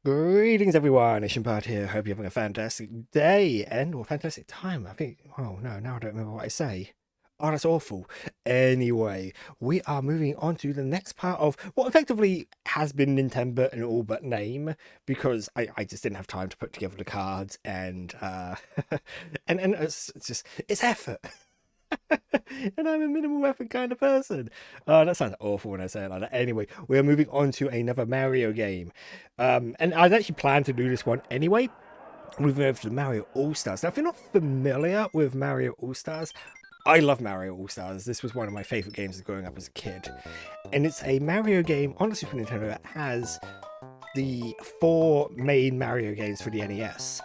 Greetings, everyone. It's Shimpard here. Hope you're having a fantastic day or fantastic time. I think. Oh no, now I don't remember what I say. Oh, that's awful. Anyway, we are moving on to the next part of what effectively has been Nintendo in all but name, because I just didn't have time to put together the cards and and it's effort. And I'm a minimal effort kind of person. Oh, that sounds awful when I say it like that. Anyway, we are moving on to another Mario game. And I'd actually planned to do this one anyway. Moving over to Mario All-Stars. Now, if you're not familiar with Mario All-Stars, I love Mario All-Stars. This was one of my favorite games growing up as a kid. And it's a Mario game on the Super Nintendo that has the four main Mario games for the NES.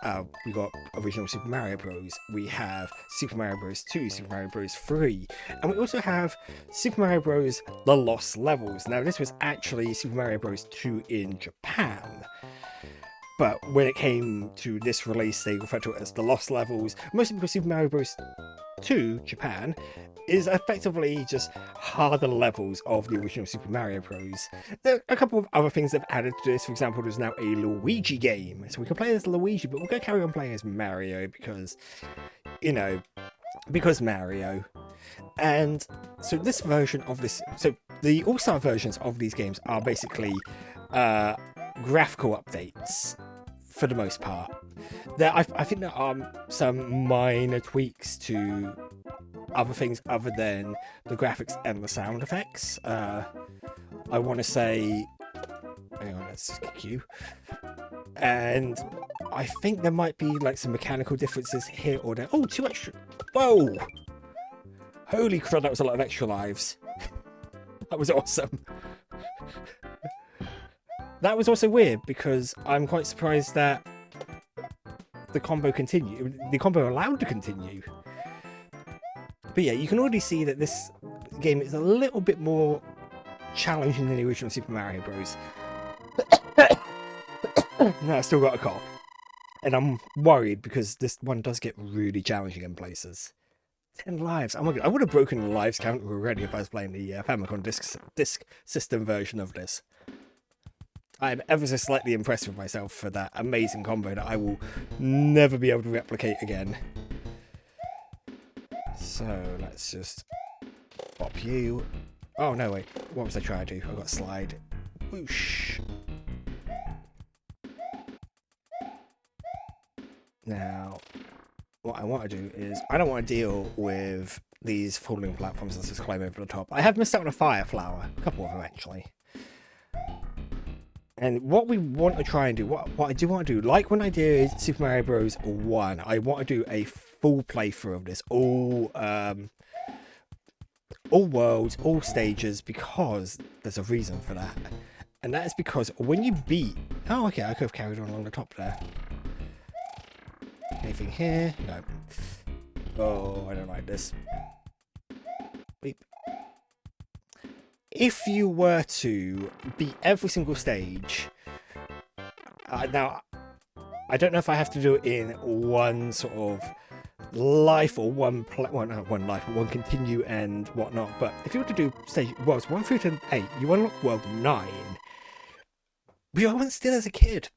We got original Super Mario Bros. We have Super Mario Bros. 2, Super Mario Bros. 3, and we also have Super Mario Bros. The Lost Levels. Now, this was actually Super Mario Bros. 2 in Japan. But when it came to this release, they referred to it as the Lost Levels, mostly because Super Mario Bros. 2 Japan is effectively just harder levels of the original Super Mario Bros. There are a couple of other things they've added to this. For example, there's now a Luigi game, so we can play as Luigi, but we're going to carry on playing as Mario because, because Mario. And so this version of this, so the All-Star versions of these games are basically graphical updates for the most part. I think there are some minor tweaks to other things other than the graphics and the sound effects. I want to say, hang on, let's queue. And I think there might be like some mechanical differences here or there. Oh, 2 extra. Whoa! Holy crap, that was a lot of extra lives. That was awesome. That was also weird because I'm quite surprised that the combo allowed to continue. But yeah, you can already see that this game is a little bit more challenging than the original Super Mario Bros. No, I still got a cough. And I'm worried because this one does get really challenging in places. 10 lives. Oh my god, I would have broken the lives count already if I was playing the Famicom disc system version of this. I'm ever so slightly impressed with myself for that amazing combo that I will never be able to replicate again. So let's just pop you. Oh no, wait. What was I trying to do? I got slide. Whoosh. Now, what I want to do is I don't want to deal with these falling platforms. Let's just climb over the top. I have missed out on a fire flower. A couple of them, actually. And what we want to try and do, what I do want to do, like when I did Super Mario Bros. 1, I want to do a full playthrough of this, all worlds, all stages, because there's a reason for that. And that is because when you beat... Oh, okay, I could have carried on along the top there. Anything here? No. Oh, I don't like this. Beep. If you were to beat every single stage, now, I don't know if I have to do it in one sort of life or one continue and whatnot, but if you were to do stage worlds 1 through to 8, you unlock world 9. But I was still as a kid.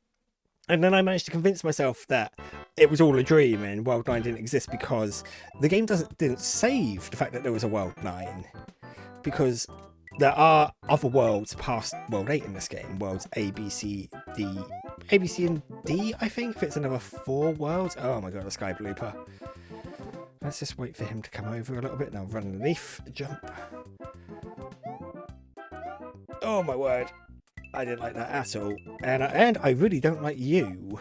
And then I managed to convince myself that it was all a dream and world 9 didn't exist because the game didn't save the fact that there was a world 9. Because there are other worlds past World 8 in this game. Worlds A, B, C, D. A, B, C, and D, I think, if it's another 4 worlds. Oh my god, a sky blooper. Let's just wait for him to come over a little bit. Now run underneath, jump. Oh my word. I didn't like that at all. And I really don't like you.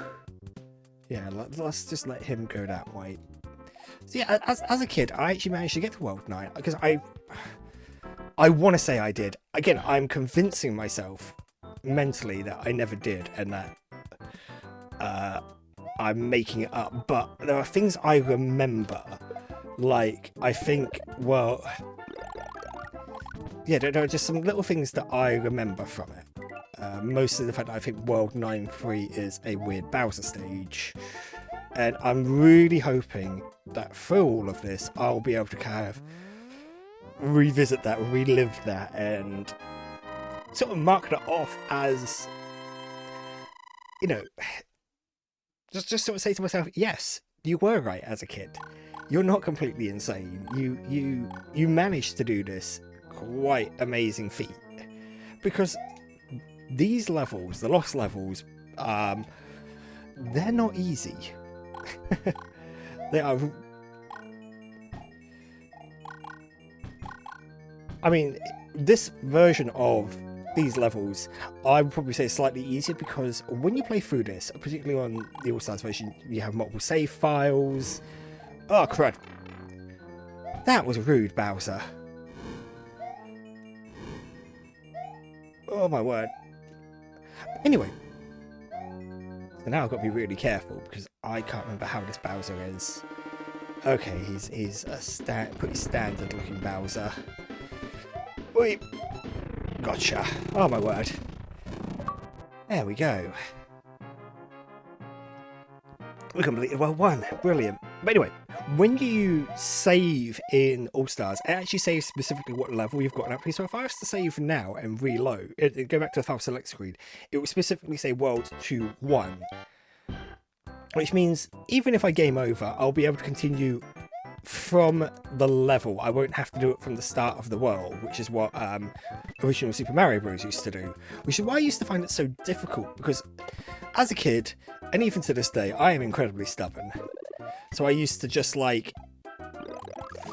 Yeah, let's just let him go that way. So yeah, as a kid, I actually managed to get to World 9 because I want to say I did. Again, I'm convincing myself mentally that I never did and that I'm making it up. But there are things I remember. Like, I think, well... Yeah, there are just some little things that I remember from it. Mostly the fact that I think World 9-3 is a weird Bowser stage. And I'm really hoping that through all of this, I'll be able to kind of revisit that, relive that, and sort of mark that off as you know, just sort of say to myself, yes, you were right as a kid. You're not completely insane. You managed to do this quite amazing feat, because these levels, the lost levels, they're not easy. They are. I mean, this version of these levels, I would probably say slightly easier, because when you play through this, particularly on the All-Stars version, you have multiple save files. Oh, crud. That was rude, Bowser. Oh, my word. Anyway. So now I've got to be really careful, because I can't remember how this Bowser is. Okay, he's a pretty standard looking Bowser. Wait. Gotcha. Oh, my word. There we go. We completed well one. Brilliant. But anyway, when you save in All-Stars, it actually saves specifically what level you've gotten up to. So if I was to save now and reload, go back to the file select screen, it will specifically say World 2-1. Which means even if I game over, I'll be able to continue from the level. I won't have to do it from the start of the world, which is what original Super Mario Bros. Used to do. Which is why I used to find it so difficult, because as a kid, and even to this day, I am incredibly stubborn. So I used to just like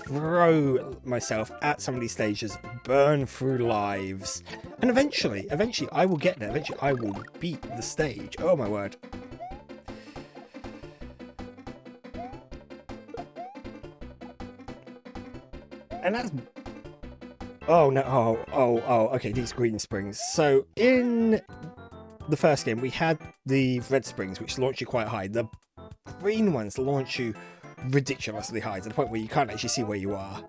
throw myself at some of these stages, burn through lives, and eventually I will get there. Eventually I will beat the stage. Oh my word. And that's... Oh no, oh, okay, these green springs. So in the first game, we had the red springs, which launch you quite high. The green ones launch you ridiculously high, to the point where you can't actually see where you are.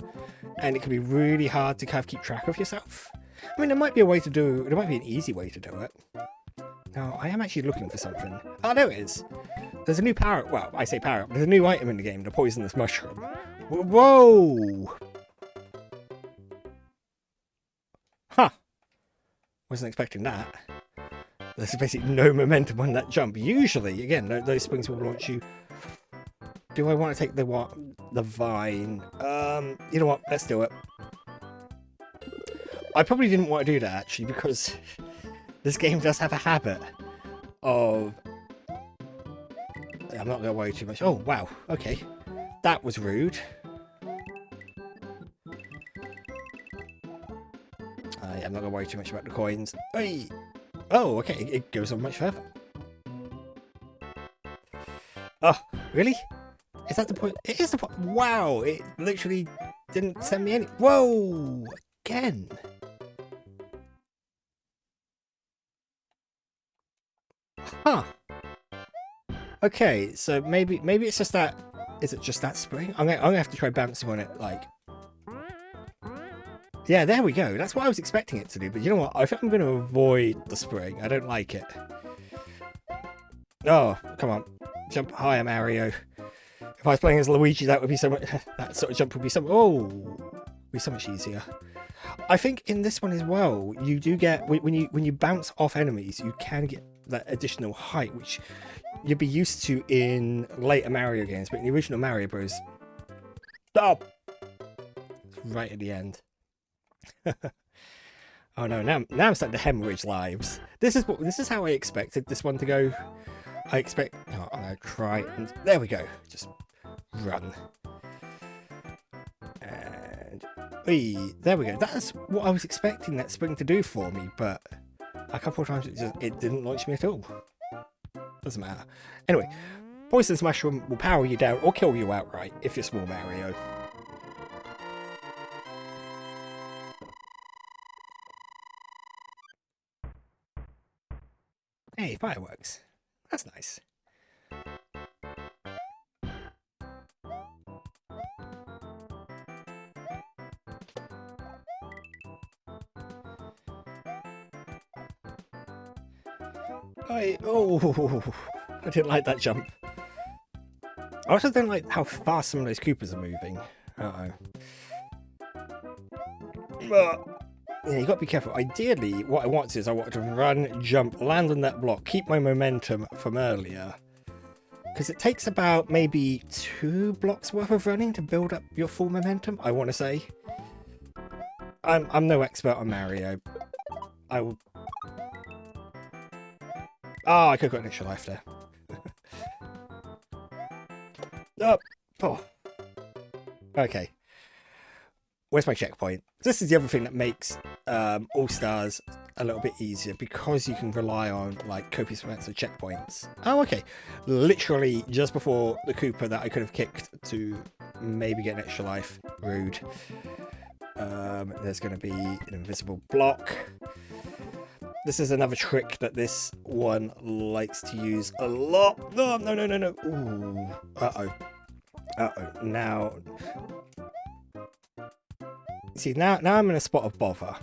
And it can be really hard to kind of keep track of yourself. I mean, there might be a way to do... There might be an easy way to do it. Now, I am actually looking for something. Oh, there it is. There's a new power... Well, I say power. There's a new item in the game, the poisonous mushroom. Whoa! Huh. Wasn't expecting that. There's basically no momentum on that jump. Usually, again, those springs will launch you. Do I want to take the what? The vine? You know what? Let's do it. I probably didn't want to do that, actually, because this game does have a habit of... I'm not going to worry too much. Oh, wow. Okay. That was rude. I'm not going to worry too much about the coins. Hey! Oh, okay, it goes on much further. Oh, really? Is that the point? It is the point. Wow, it literally didn't send me any... Whoa! Again! Huh. Okay, so maybe it's just that... Is it just that spring? I'm gonna have to try bouncing on it, like... Yeah, there we go. That's what I was expecting it to do. But you know what? I think I'm going to avoid the spring. I don't like it. Oh, come on. Jump higher, Mario. If I was playing as Luigi, that would be so much... that sort of jump would be so... Oh! Be so much easier. I think in this one as well, you do get... When you bounce off enemies, you can get that additional height, which you'd be used to in later Mario games. But in the original Mario Bros... Oh! It's right at the end. Oh no, now I'm starting to hemorrhage lives. This is how I expected this one to go. I expect... Oh, I'm going to try and... There we go. Just run. And... Whee, there we go. That's what I was expecting that spring to do for me, but a couple of times it didn't launch me at all. Doesn't matter. Anyway, Poisonous Mushroom will power you down or kill you outright if you're small Mario. Hey, fireworks. That's nice. Oh, I didn't like that jump. I also don't like how fast some of those Koopas are moving. Uh-oh. Yeah, you got to be careful. Ideally, what I want is I want to run, jump, land on that block, keep my momentum from earlier. Because it takes about maybe 2 blocks worth of running to build up your full momentum, I want to say. I'm no expert on Mario. I will... Oh, I could have got an extra life there. Oh, oh. Okay. Where's my checkpoint? This is the other thing that makes All-Stars a little bit easier, because you can rely on like copious amounts of checkpoints. Oh, okay. Literally just before the Koopa that I could have kicked to maybe get an extra life. Rude. There's going to be an invisible block. This is another trick that this one likes to use a lot. No, no, no, no, no. Ooh. Uh-oh. Uh-oh. Now... See, now I'm in a spot of bother.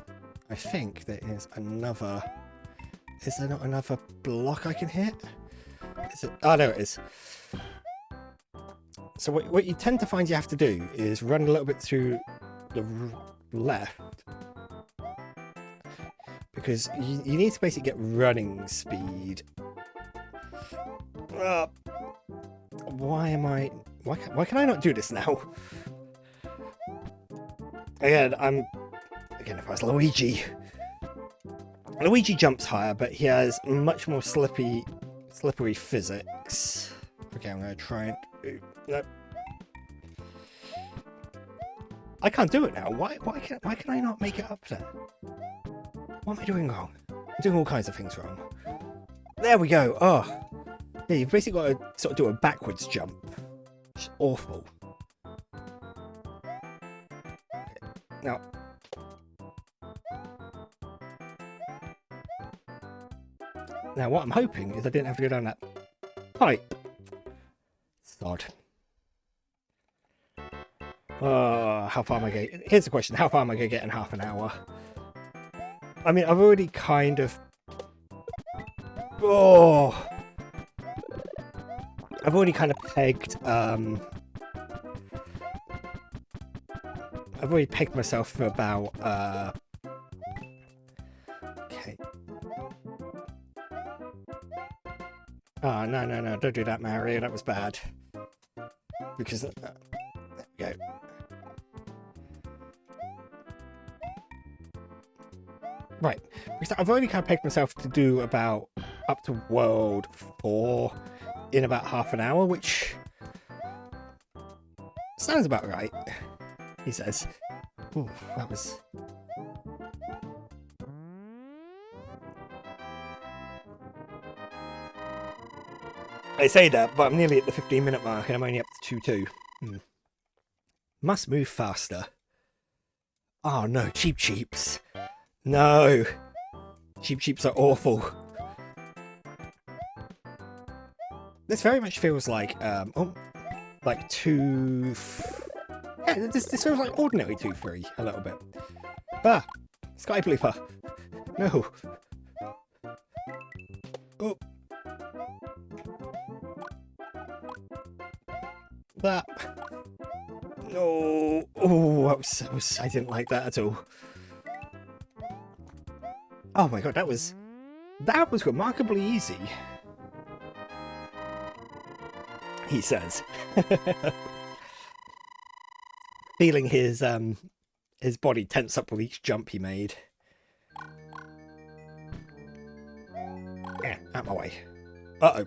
I think there is another... Is there not another block I can hit? Is it? Oh, there it is. So what you tend to find you have to do is run a little bit to the left. Because you need to basically get running speed. Why am I... Why can I not do this now? Again, if I was Luigi. Luigi jumps higher, but he has much more slippery physics. Okay, I'm going to try and do... Nope. I can't do it now. Why can I not make it up there? What am I doing wrong? I'm doing all kinds of things wrong. There we go. Oh. Yeah, you've basically got to sort of do a backwards jump. Which is awful. Now, what I'm hoping is I didn't have to go down that pipe. Sod. How far am I going? Here's the question: how far am I going to get in half an hour? I mean, I've already kind of... Oh! I've already kind of pegged... I've already pegged myself for about... Okay. Oh, no, no, no, don't do that, Mario. That was bad. Because... there we go. Right, because I've already kind of pegged myself to do about up to World 4 in about half an hour, which sounds about right, he says. Ooh, that was... I say that, but I'm nearly at the 15-minute mark and I'm only up to 2-2. Must move faster. Oh no, Cheep Cheeps. No! Cheep Cheeps are awful. This very much feels like, like two... Yeah, this feels like ordinary 2-3 a little bit. Ah! Sky Blooper! No! Oh! That! No! Oh, I didn't like that at all. Oh my god, that was remarkably easy. He says. Feeling his body tense up with each jump he made. Yeah, out my way. Uh-oh.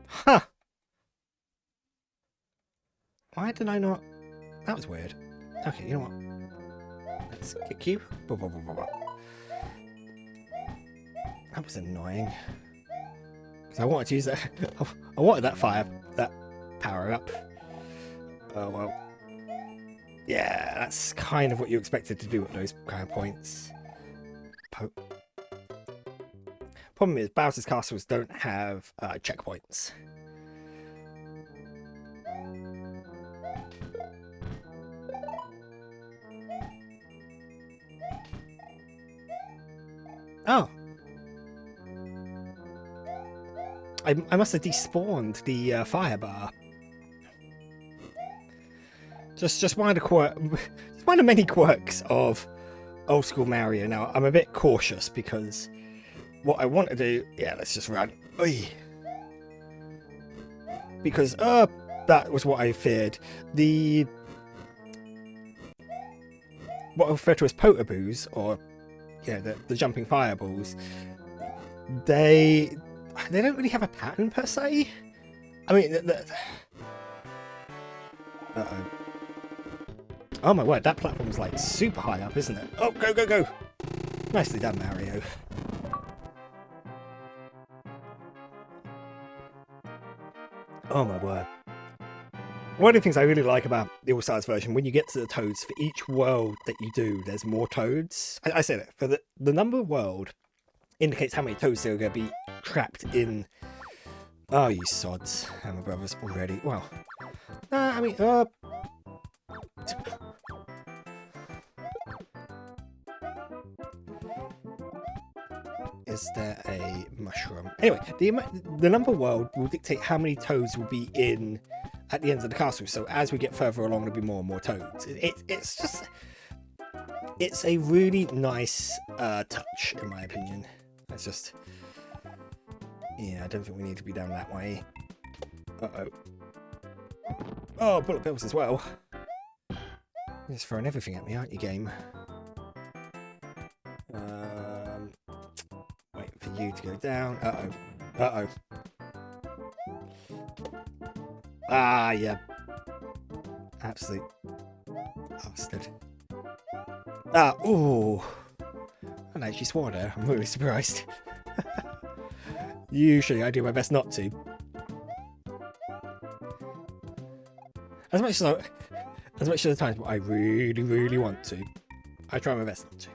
Huh! Why did I not... That was weird. Okay, you know what? Let's kick you. That was annoying. Because I wanted to use that. I wanted that power up. Oh well. Yeah, that's kind of what you expected to do at those kind of points. Problem is, Bowser's castles don't have checkpoints. Oh. I must have despawned the fire bar. Just one of the just one of the many quirks of old school Mario. Now I'm a bit cautious because what I want to do, yeah, let's just run. Oy. Because that was what I feared. What I refer to as potaboos, or yeah, the jumping fireballs. They don't really have a pattern per se. I mean, uh-oh. Oh my word, that platform's like super high up, isn't it? Oh, go, go, go! Nicely done, Mario. Oh my word. One of the things I really like about the All-Stars version, when you get to the toads, for each world that you do, there's more toads. I said it, for the number of world indicates how many toads there are going to be trapped in. Oh, you sods. Hammer Brothers already. Well, I mean, is there a mushroom? Anyway, the number world will dictate how many toads will be in at the ends of the castle. So as we get further along, there'll be more and more toads. It's a really nice touch, in my opinion. It's just, yeah, I don't think we need to be down that way. Uh-oh. Oh, bullet bills as well. You're just throwing everything at me, aren't you, game? Wait for you to go down. Uh-oh. Uh-oh. Ah, yeah. Absolute bastard. Ah, ooh. I actually swore there. I'm really surprised. Usually I do my best not to. As much as the times I really, really want to, I try my best not to.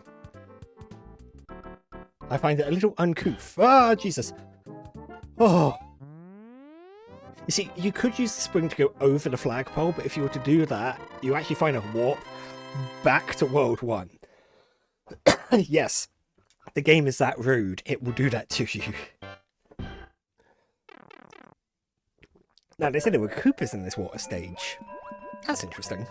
I find it a little uncouth. Ah, Jesus. Oh. You see, you could use the spring to go over the flagpole, but if you were to do that, you actually find a warp back to World 1. Yes, the game is that rude. It will do that to you. Now, they said there were Koopas in this water stage. That's interesting.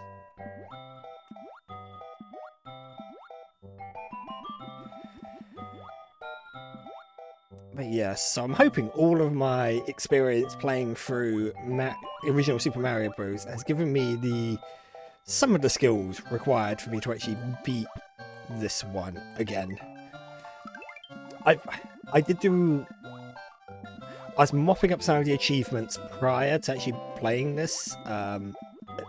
But yes, so I'm hoping all of my experience playing through original Super Mario Bros. Has given me some of the skills required for me to actually beat this one again. I was mopping up some of the achievements prior to actually playing this.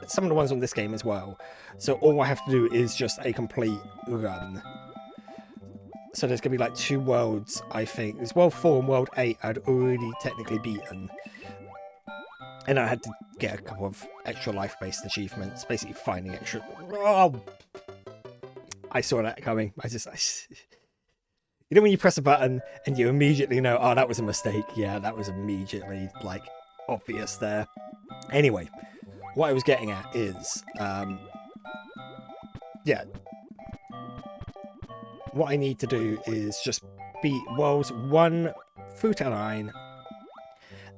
Some of the ones on this game as well. So all I have to do is just a complete run. So there's going to be like 2 worlds, I think. There's World 4 and World 8 I'd already technically beaten. And I had to get a couple of extra life-based achievements, basically finding extra... Oh! I saw that coming. You know when you press a button and you immediately know, oh, that was a mistake. Yeah, that was immediately, like, obvious there. Anyway, what I was getting at is, yeah, what I need to do is just beat worlds 1 through to 9,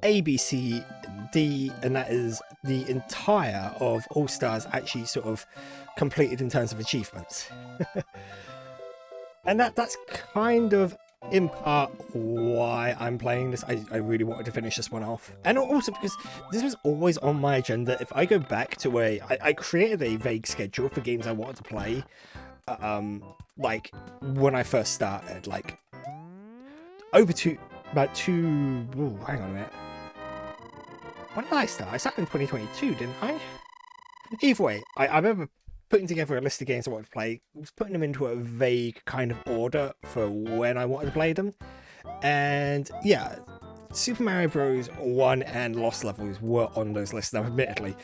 A, B, C, and D, and that is the entire of All-Stars actually sort of completed in terms of achievements. And that's kind of, in part, why I'm playing this. I really wanted to finish this one off. And also because this was always on my agenda. If I go back to I created a vague schedule for games I wanted to play, like, when I first started, like, hang on a minute. When did I start? I started in 2022, didn't I? Either way, I remember putting together a list of games I wanted to play, was putting them into a vague kind of order for when I wanted to play them. And yeah, Super Mario Bros. 1 and Lost Levels were on those lists. Now, admittedly,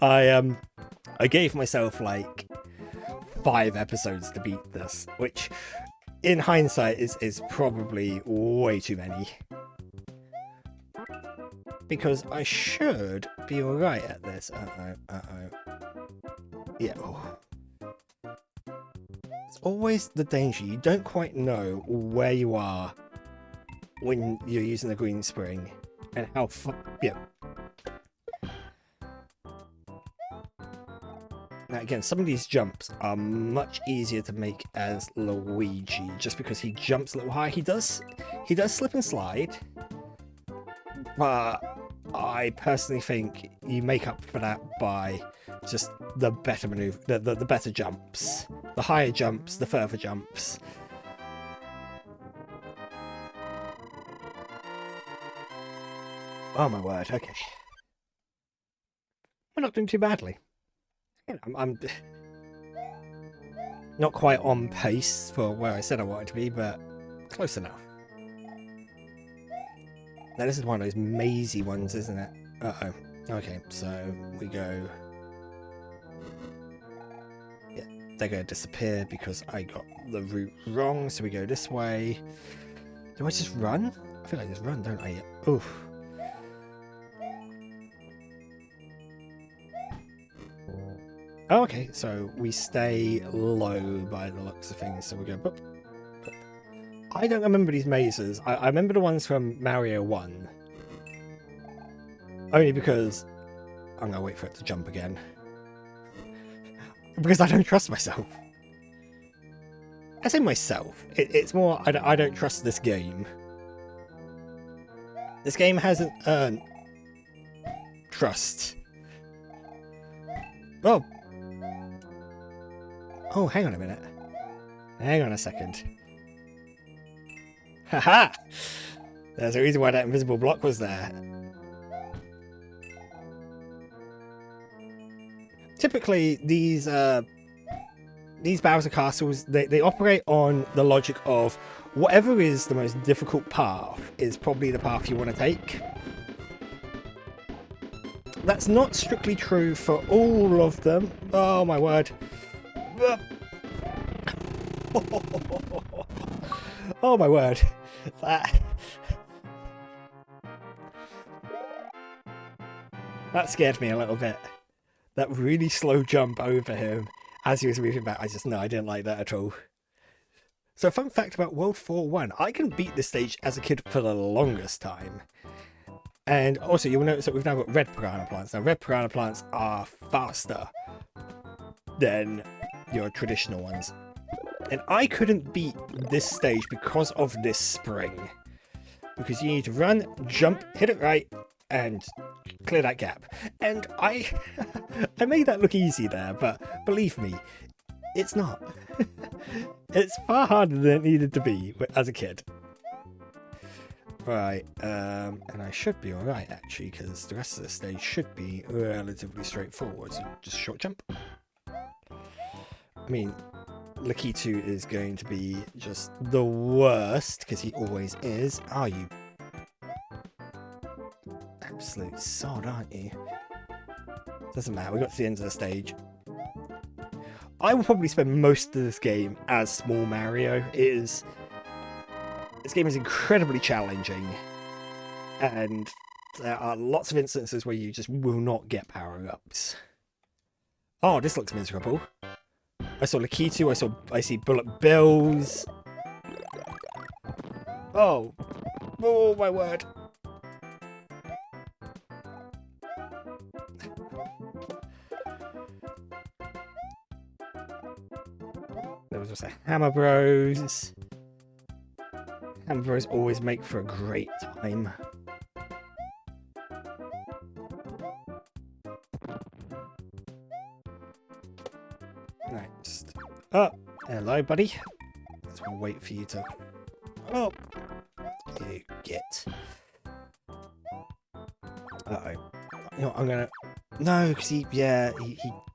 I gave myself like 5 episodes to beat this, which in hindsight is probably way too many. Because I should be alright at this. Yeah. Oh. It's always the danger. You don't quite know where you are when you're using the green spring and how far. Yeah. Now again, some of these jumps are much easier to make as Luigi, just because he jumps a little high. He does slip and slide, but I personally think you make up for that by just the better maneuver, the better jumps, the higher jumps, the further jumps. Oh my word! Okay, we're not doing too badly. I'm not quite on pace for where I said I wanted to be, but close enough. Now this is one of those mazy ones, isn't it? Uh-oh. Okay, so we go... Yeah, they're going to disappear because I got the route wrong, so we go this way. Do I just run? I feel like I just run, don't I? Oof. Oh, okay, so we stay low by the looks of things, so we go... Boop, boop. I don't remember these mazes. I remember the ones from Mario 1. Only because I'm going to wait for it to jump again. Because I don't trust myself. I say myself. It's more I don't trust this game. This game hasn't earned trust. Oh. Oh, hang on a minute. Hang on a second. Haha! There's a reason why that invisible block was there. Typically, these Bowser castles, they operate on the logic of whatever is the most difficult path is probably the path you want to take. That's not strictly true for all of them. Oh my word. Oh my word. That scared me a little bit. That really slow jump over him as he was moving back. I didn't like that at all. So fun fact about World 4-1, I can beat this stage as a kid for the longest time. And also you'll notice that we've now got red piranha plants. Now red piranha plants are faster than your traditional ones. And I couldn't beat this stage because of this spring. Because you need to run, jump, hit it right, and clear that gap. And I made that look easy there, but believe me, it's not. It's far harder than it needed to be as a kid. Right, and I should be alright actually, because the rest of the stage should be relatively straightforward. So just short jump. I mean, Lakitu is going to be just the worst, because he always is. Are you? Absolute sod, aren't you? Doesn't matter, we got to the end of the stage. I will probably spend most of this game as Small Mario. This game is incredibly challenging, and there are lots of instances where you just will not get power-ups. Oh, this looks miserable. I saw Lakitu, I see Bullet Bills. Oh my word. There was also Hammer Bros. Hammer Bros always make for a great time. Right, just... Oh, hello, buddy. Let's wait for you to... Oh! You get... Uh-oh. You know what, I'm gonna... No, because he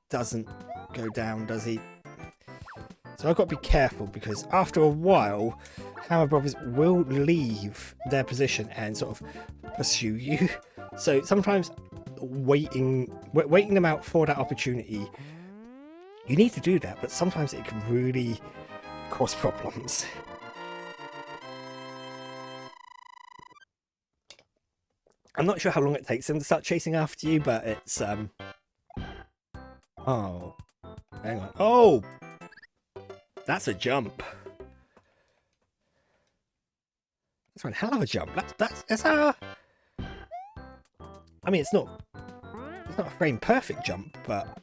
doesn't go down, does he? So I've got to be careful, because after a while, Hammer Brothers will leave their position and sort of pursue you. So sometimes waiting them out for that opportunity, you need to do that, but sometimes it can really cause problems. I'm not sure how long it takes them to start chasing after you, but it's oh, hang on. Oh! That's a jump. That's one hell of a jump. That's a... I mean, it's not a frame perfect jump, but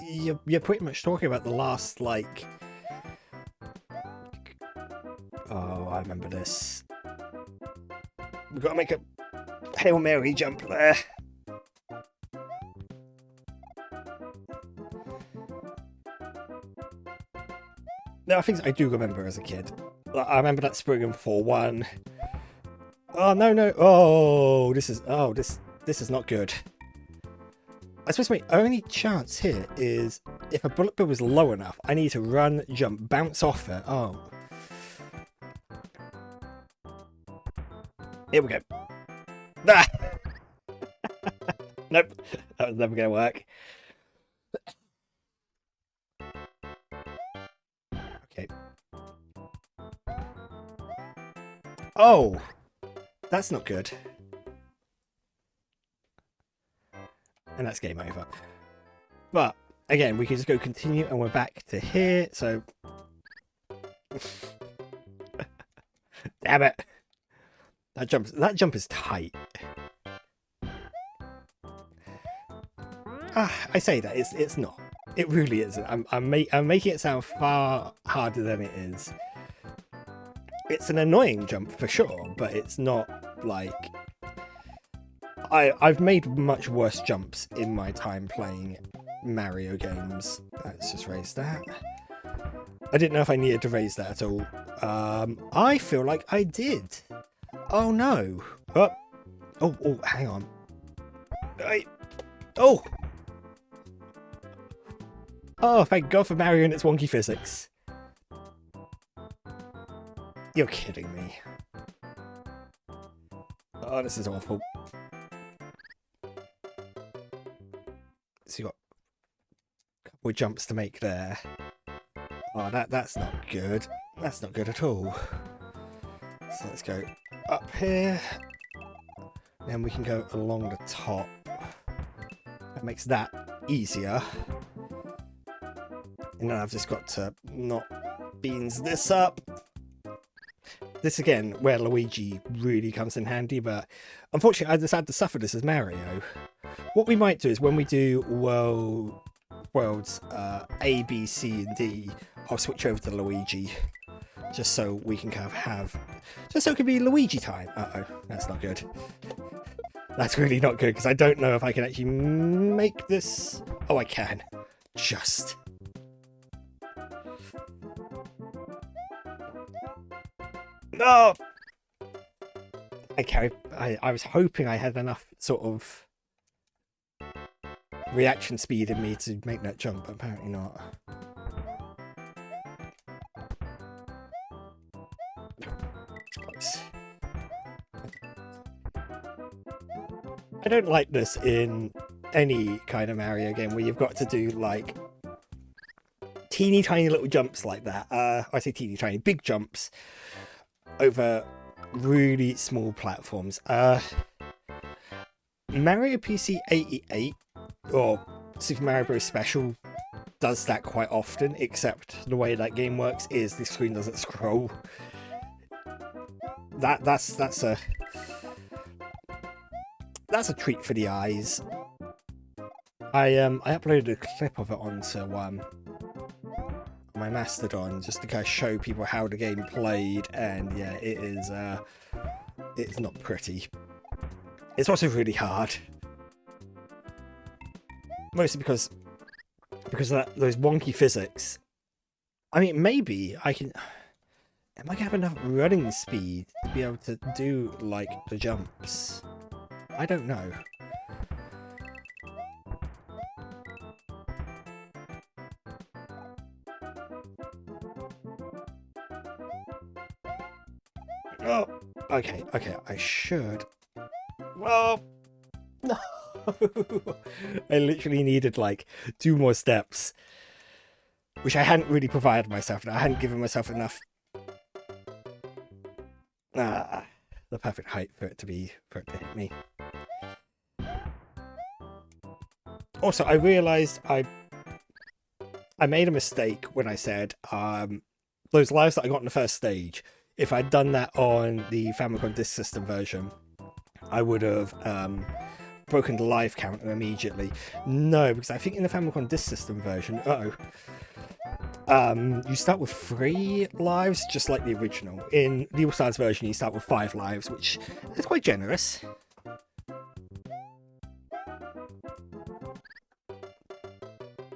you're pretty much talking about the last, like... Oh, I remember this. We've got to make a Hail Mary jump there. There are things I do remember as a kid. I remember that Spring and 4-1. Oh, no. Oh, this is not good. I suppose my only chance here is if a bullet bill is low enough, I need to run, jump, bounce off it. Oh. Here we go. Ah! Nope, that was never going to work. Okay. Oh, that's not good. And that's game over. But again, we can just go continue and we're back to here. So damn it. That jump is tight. I say that it's not. It really isn't. I'm making it sound far harder than it is. It's an annoying jump for sure, but it's not like... I've made much worse jumps in my time playing Mario games. Let's just raise that. I didn't know if I needed to raise that at all. I feel like I did. Oh no. Oh, hang on. Oh, thank God for Mario and its wonky physics. You're kidding me. Oh, this is awful. So you got a couple of jumps to make there. Oh, that's not good. That's not good at all. So let's go up here. Then we can go along the top. That makes that easier. And then I've just got to not beans this up. This again, where Luigi really comes in handy, but unfortunately I just had to suffer this as Mario. What we might do is when we do worlds A, B, C, and D, I'll switch over to Luigi, just so we can kind of have, just so it can be Luigi time. Uh-oh, that's not good. That's really not good, because I don't know if I can actually make this. Oh, I can. Just. No! I was hoping I had enough sort of reaction speed in me to make that jump, but apparently not. Close. I don't like this in any kind of Mario game where you've got to do like teeny tiny little jumps like that. I say teeny tiny, big jumps over really small platforms. Mario PC 88 or Super Mario Bros. Special does that quite often, except the way that game works is the screen doesn't scroll. That's a treat for the eyes. I uploaded a clip of it onto my Mastodon just to kind of show people how the game played, and yeah, it's not pretty. It's also really hard, mostly because of those wonky physics. I mean, maybe I can. Am I gonna have enough running speed to be able to do like the jumps? I don't know. Oh, okay, I should. Oh, no! I literally needed like 2 more steps, which I hadn't really provided myself. I hadn't given myself enough. The perfect height for it to hit me. Also, I realised I made a mistake when I said those lives that I got in the first stage. If I'd done that on the Famicom Disk System version, I would have broken the life counter immediately. No, because I think in the Famicom Disk System version, you start with 3 lives, just like the original. In the All-Stars version, you start with 5 lives, which is quite generous.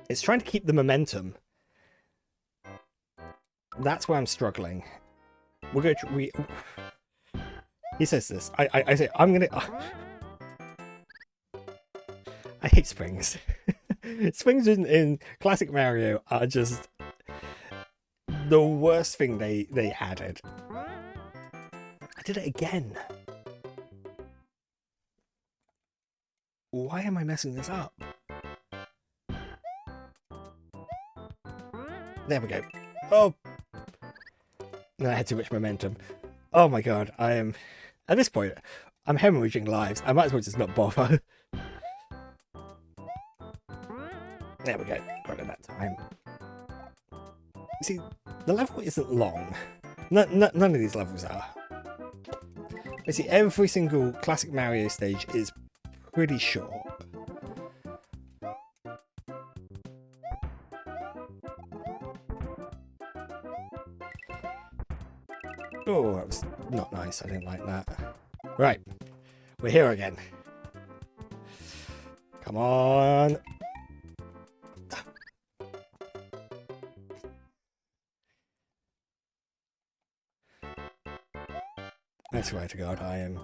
It's trying to keep the momentum. That's where I'm struggling. We're going to... He says this. I say, I'm going to... I hate springs. Springs in classic Mario are just the worst thing they added. I did it again. Why am I messing this up? There we go. Oh! No, I had too much momentum. Oh my god, I am... At this point, I'm hemorrhaging lives. I might as well just not bother. There we go. Got it that time. See, the level isn't long. None of these levels are. You see, every single classic Mario stage is pretty short. Oh, that was not nice. I didn't like that. Right. We're here again. Come on. I swear to God, I am...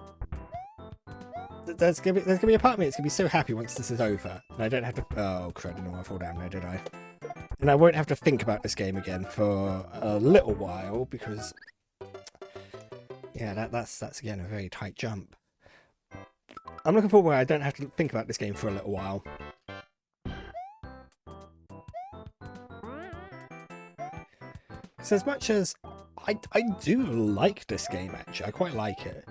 There's gonna be a part of me that's gonna be so happy once this is over. And I don't have to... Oh, crud, I didn't want to fall down there, did I? And I won't have to think about this game again for a little while, because... Yeah, that's again a very tight jump. I'm looking forward where I don't have to think about this game for a little while. So as much as I do like this game, actually, I quite like it.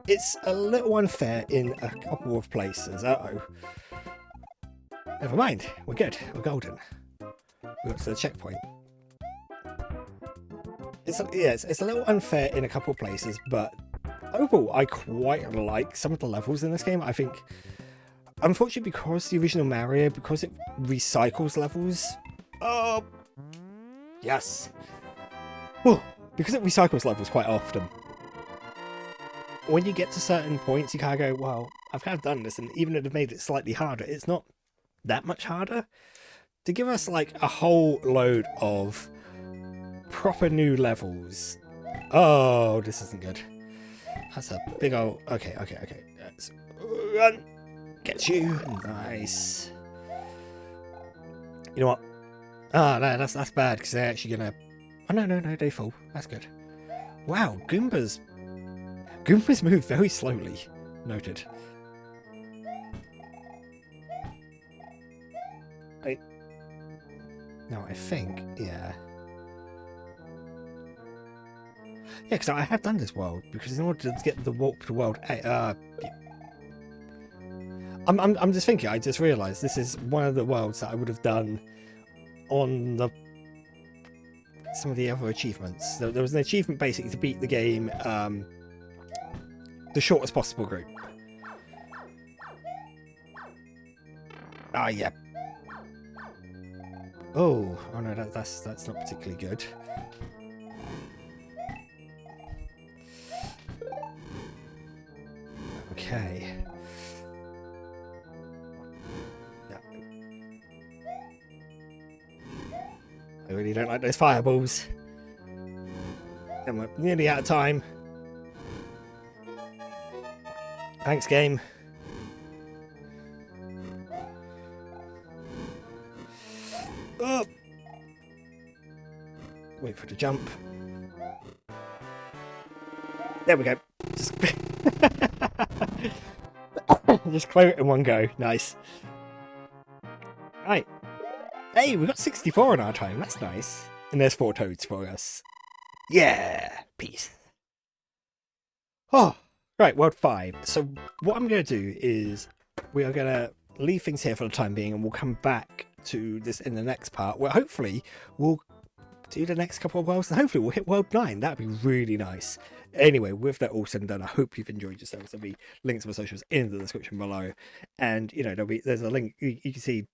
It's a little unfair in a couple of places. Uh-oh. Never mind, we're good, we're golden. We got to the checkpoint. It's a little unfair in a couple of places, but overall, I quite like some of the levels in this game. I think, unfortunately, because the original Mario, because it recycles levels... Oh! Yes! Whew. Because it recycles levels quite often, when you get to certain points, you kind of go, well, I've kind of done this, and even if they've made it slightly harder, it's not that much harder. To give us, like, a whole load of proper new levels. Oh, this isn't good. That's a big old... Okay. Let's run. Get you. Nice. You know what? Ah, no, that's bad, because they're actually gonna... Oh, no, they fall. That's good. Wow, Goombas move very slowly. Noted. No, I think, yeah. Yeah, because I have done this world, because in order to get the warp to world A, I'm just thinking, I just realised this is one of the worlds that I would have done on some of the other achievements. There was an achievement basically to beat the game the shortest possible group. Ah, yeah. Oh no, that's not particularly good. Okay. Yeah. I really don't like those fireballs. And we're nearly out of time. Thanks, game. Oh. Wait for it to jump. There we go. Just clear it in one go. Nice. Right. Hey, we got 64 in our time. That's nice. And there's 4 toads for us. Yeah. Peace. Oh. Right, World 5. So what I'm going to do is we are going to leave things here for the time being, and we'll come back to this in the next part, where hopefully we'll do the next couple of worlds, and hopefully we'll hit world 9. That'd be really nice. Anyway, with that all said and done, I hope you've enjoyed yourselves. There'll be links to my socials in the description below, and you know there's a link. You can see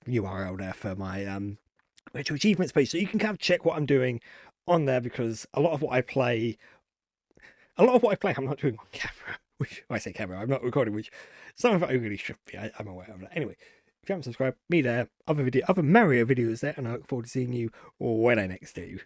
URL there for my virtual achievements page, so you can kind of check what I'm doing on there, because a lot of what I play, I'm not doing on camera. Which I say camera, I'm not recording, which some of it I really should be. I'm aware of that. Anyway, if you haven't subscribed, me there, other Mario videos there, and I look forward to seeing you when I next do.